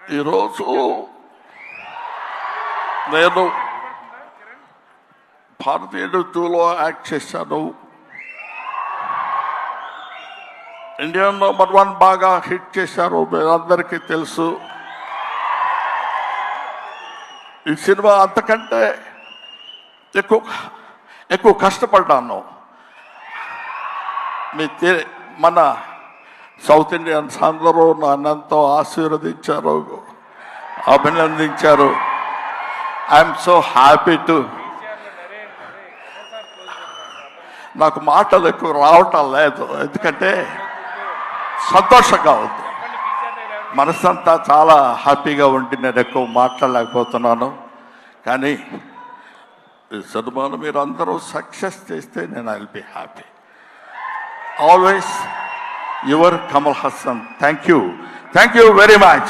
ఈరోజు నేను భారతీయుడు 2లో యాక్ట్ చేశాను. ఇండియన్ నెంబర్ 1 బాగా హిట్ చేశారు, మీరందరికీ తెలుసు. ఈ సినిమా అంతకంటే ఎక్కువ కష్టపడ్డాను. మన సౌత్ ఇండియన్స్ అందరూ నన్నంతో ఆశీర్వదించారు, అభినందించారు. I'm so happy to. నాకు మాటలు ఎక్కువ రావటం లేదు, ఎందుకంటే సంతోషంగా ఉంది. మనసంతా చాలా హ్యాపీగా ఉండి నేను ఎక్కువ మాట్లాడలేకపోతున్నాను. కానీ ఈ సినిమాను మీరు అందరూ సక్సెస్ చేస్తే నేను I will be happy. Always your Kamal Haasan. Thank you very much.